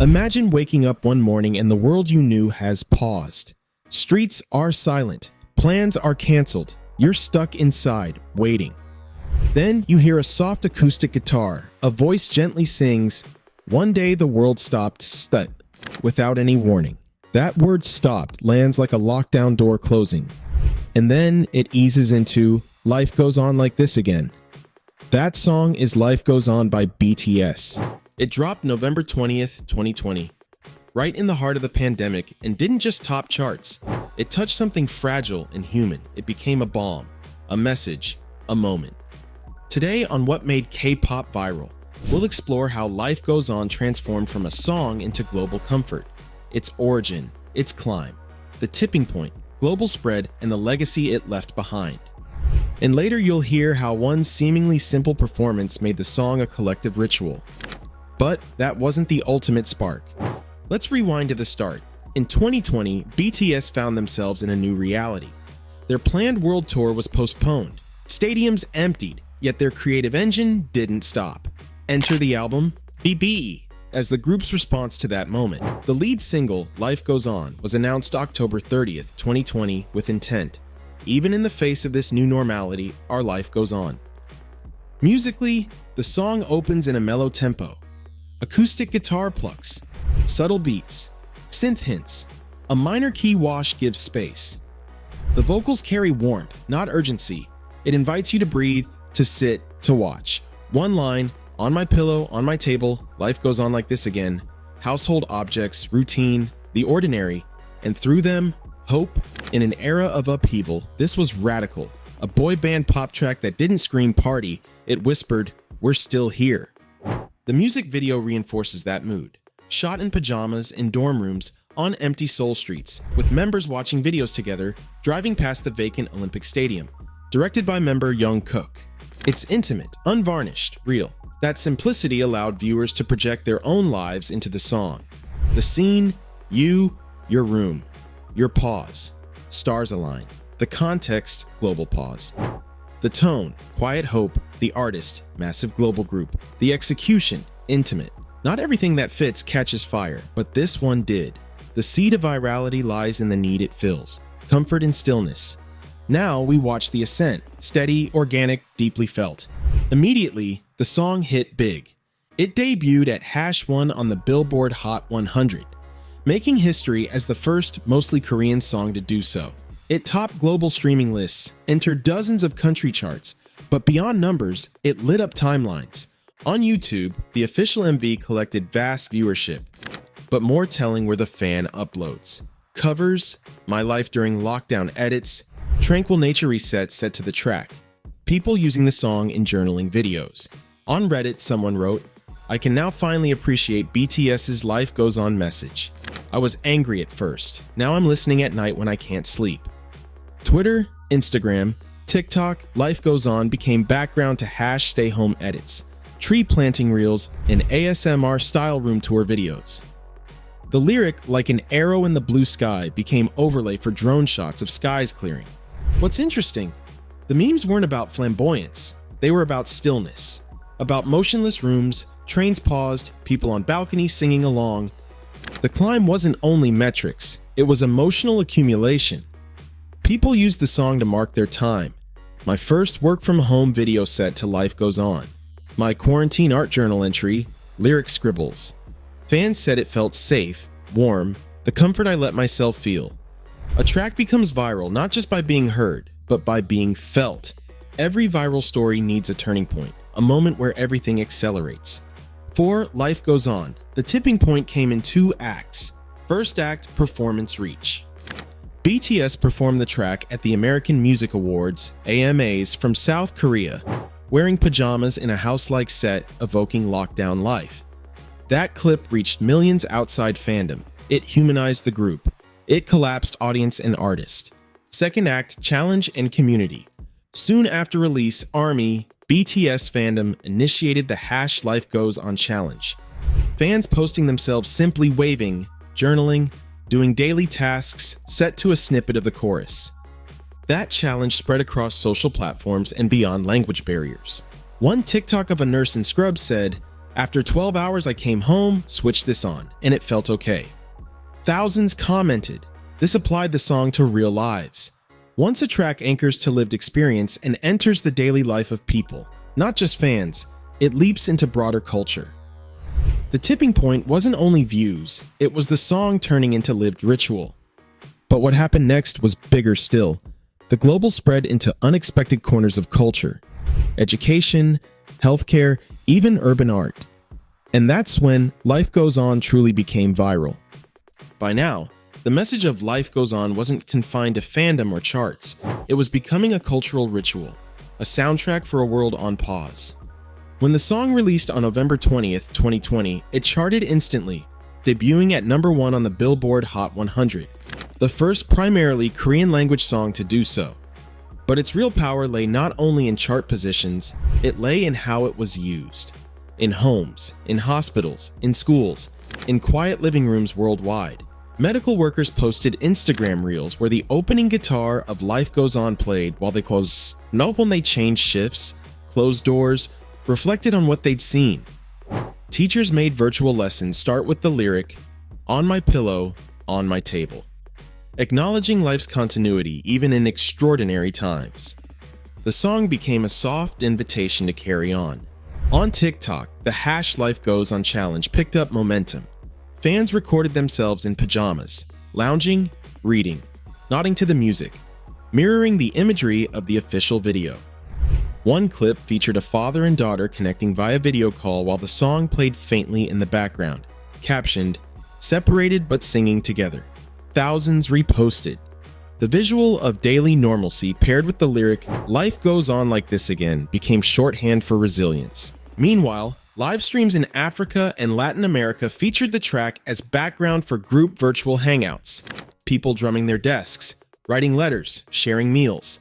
Imagine waking up one morning and the world you knew has paused. Streets are silent. Plans are canceled. You're stuck inside, waiting. Then you hear a soft acoustic guitar. A voice gently sings, "One day the world stopped without any warning." That word "stopped" lands like a lockdown door closing. And then it eases into "Life Goes On Like This Again." That song is "Life Goes On" by BTS. It dropped November 20th, 2020, right in the heart of the pandemic, and didn't just top charts. It touched something fragile and human. It became a balm, a message, a moment. Today on What Made K-pop Viral, we'll explore how Life Goes On transformed from a song into global comfort, its origin, its climb, the tipping point, global spread, and the legacy it left behind. And later you'll hear how one seemingly simple performance made the song a collective ritual. But that wasn't the ultimate spark. Let's rewind to the start. In 2020, BTS found themselves in a new reality. Their planned world tour was postponed. Stadiums emptied, yet their creative engine didn't stop. Enter the album BB as the group's response to that moment. The lead single, Life Goes On, was announced October 30th, 2020 with intent. Even in the face of this new normality, our life goes on. Musically, the song opens in a mellow tempo. Acoustic guitar plucks, subtle beats, synth hints, a minor key wash gives space. The vocals carry warmth, not urgency. It invites you to breathe, to sit, to watch. One line, "On my pillow, on my table, life goes on like this again." Household objects, routine, the ordinary, and through them, hope. In an era of upheaval, this was radical. A boy band pop track that didn't scream party, it whispered, "We're still here." The music video reinforces that mood. Shot in pajamas in dorm rooms on empty Seoul streets, with members watching videos together, driving past the vacant Olympic Stadium. Directed by member Jungkook. It's intimate, unvarnished, real. That simplicity allowed viewers to project their own lives into the song. The scene, you, your room, your pause, stars align. The context, global pause. The tone, quiet hope. The artist, massive global group. The execution, intimate. Not everything that fits catches fire, but this one did. The seed of virality lies in the need it fills. Comfort and stillness. Now we watch the ascent, steady, organic, deeply felt. Immediately, the song hit big. It debuted at #1 on the Billboard Hot 100, making history as the first mostly Korean song to do so. It topped global streaming lists, entered dozens of country charts, but beyond numbers, it lit up timelines. On YouTube, the official MV collected vast viewership, but more telling were the fan uploads. Covers, My Life During Lockdown edits, tranquil nature resets set to the track. People using the song in journaling videos. On Reddit, someone wrote, "I can now finally appreciate BTS's Life Goes On message. I was angry at first. Now I'm listening at night when I can't sleep." Twitter, Instagram, TikTok, Life Goes On became background to #stay-home edits, tree planting reels, and ASMR style room tour videos. The lyric, "like an arrow in the blue sky," became overlay for drone shots of skies clearing. What's interesting, the memes weren't about flamboyance. They were about stillness, about motionless rooms, trains paused, people on balconies singing along. The climb wasn't only metrics, it was emotional accumulation. People used the song to mark their time. My first work-from-home video set to Life Goes On. My quarantine art journal entry, lyric scribbles. Fans said it felt safe, warm, the comfort I let myself feel. A track becomes viral not just by being heard, but by being felt. Every viral story needs a turning point, a moment where everything accelerates. For Life Goes On, the tipping point came in 2 acts. First act, performance reach. BTS performed the track at the American Music Awards, AMAs, from South Korea, wearing pajamas in a house-like set evoking lockdown life. That clip reached millions outside fandom. It humanized the group. It collapsed audience and artist. Second act, challenge and community. Soon after release, ARMY, BTS fandom initiated the #LifeGoesOn challenge. Fans posting themselves simply waving, journaling, doing daily tasks set to a snippet of the chorus. That challenge spread across social platforms and beyond language barriers. One TikTok of a nurse in scrubs said, After 12 hours, I came home, switched this on, and it felt okay. Thousands commented. This applied the song to real lives. Once a track anchors to lived experience and enters the daily life of people, not just fans, it leaps into broader culture. The tipping point wasn't only views, it was the song turning into lived ritual. But what happened next was bigger still. The global spread into unexpected corners of culture, education, healthcare, even urban art. And that's when Life Goes On truly became viral. By now, the message of Life Goes On wasn't confined to fandom or charts. It was becoming a cultural ritual, a soundtrack for a world on pause. When the song released on November 20th, 2020, it charted instantly, debuting at #1 on the Billboard Hot 100, the first primarily Korean-language song to do so. But its real power lay not only in chart positions, it lay in how it was used. In homes, in hospitals, in schools, in quiet living rooms worldwide. Medical workers posted Instagram reels where the opening guitar of Life Goes On played while they when they changed shifts, closed doors, reflected on what they'd seen. Teachers made virtual lessons start with the lyric, "On my pillow, on my table," acknowledging life's continuity even in extraordinary times. The song became a soft invitation to carry on. On TikTok, the #LifeGoesOn challenge picked up momentum. Fans recorded themselves in pajamas, lounging, reading, nodding to the music, mirroring the imagery of the official video. One clip featured a father and daughter connecting via video call while the song played faintly in the background, captioned, "Separated but singing together." Thousands reposted. The visual of daily normalcy paired with the lyric, "Life goes on like this again," became shorthand for resilience. Meanwhile, live streams in Africa and Latin America featured the track as background for group virtual hangouts. People drumming their desks, writing letters, sharing meals.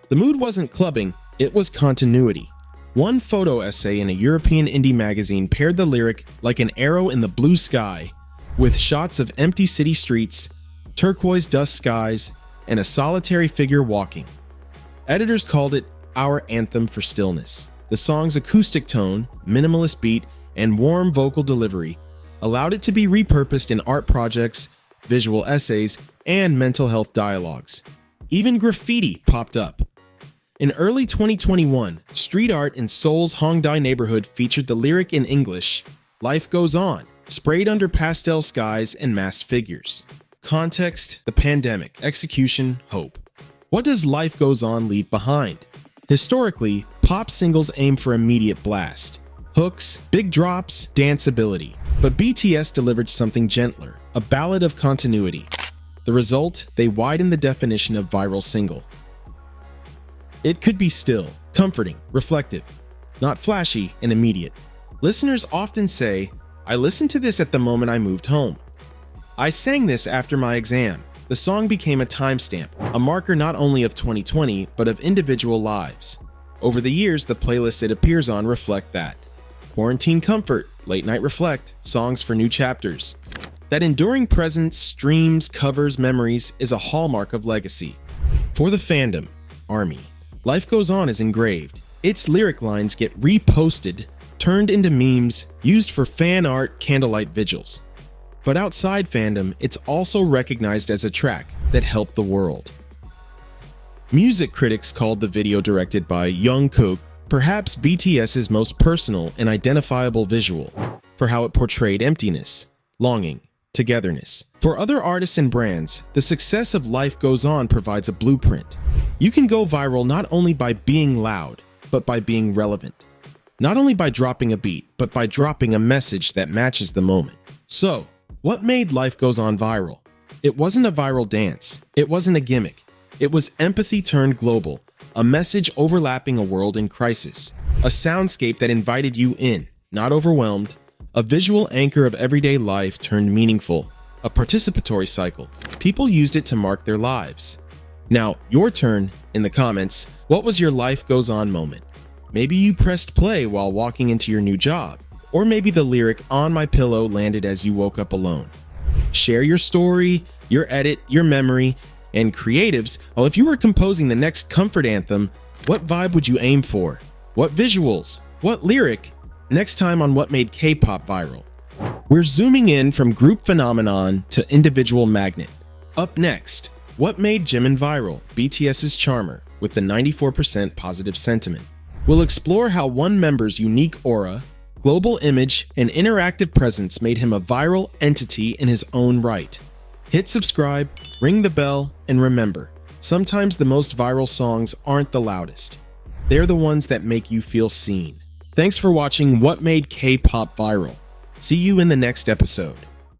The mood wasn't clubbing, it was continuity. One photo essay in a European indie magazine paired the lyric like an arrow in the blue sky, with shots of empty city streets, turquoise dust skies, and a solitary figure walking. Editors called it our anthem for stillness. The song's acoustic tone, minimalist beat, and warm vocal delivery allowed it to be repurposed in art projects, visual essays, and mental health dialogues. Even graffiti popped up. In early 2021, street art in Seoul's Hongdae neighborhood featured the lyric in English, "Life goes on," sprayed under pastel skies and masked figures. Context: the pandemic, execution, hope. What does Life Goes On leave behind? Historically, pop singles aim for immediate blast. Hooks, big drops, danceability. But BTS delivered something gentler, a ballad of continuity. The result? They widened the definition of viral single. It could be still, comforting, reflective, not flashy and immediate. Listeners often say, "I listened to this at the moment I moved home. I sang this after my exam." The song became a timestamp, a marker not only of 2020, but of individual lives. Over the years, the playlists it appears on reflect that. Quarantine comfort, late night reflect, songs for new chapters. That enduring presence, streams, covers, memories is a hallmark of legacy. For the fandom, ARMY, Life Goes On is engraved. Its lyric lines get reposted, turned into memes, used for fan art, candlelight vigils. But outside fandom, it's also recognized as a track that helped the world. Music critics called the video directed by Jungkook perhaps BTS's most personal and identifiable visual for how it portrayed emptiness, longing, togetherness. For other artists and brands, the success of Life Goes On provides a blueprint. You can go viral not only by being loud, but by being relevant. Not only by dropping a beat, but by dropping a message that matches the moment. So, what made Life Goes On viral? It wasn't a viral dance. It wasn't a gimmick. It was empathy turned global, a message overlapping a world in crisis, a soundscape that invited you in, not overwhelmed, a visual anchor of everyday life turned meaningful, a participatory cycle. People used it to mark their lives. Now, your turn in the comments. What was your Life Goes On moment? Maybe you pressed play while walking into your new job, or maybe the lyric "On my pillow" landed as you woke up alone. Share your story, your edit, your memory, and creatives. Well, if you were composing the next comfort anthem, what vibe would you aim for? What visuals? What lyric? Next time on What Made K-Pop Viral. We're zooming in from group phenomenon to individual magnet. Up next, what made Jimin viral, BTS's Charmer, with the 94% positive sentiment. We'll explore how one member's unique aura, global image, and interactive presence made him a viral entity in his own right. Hit subscribe, ring the bell, and remember, sometimes the most viral songs aren't the loudest. They're the ones that make you feel seen. Thanks for watching What Made K-Pop Viral. See you in the next episode.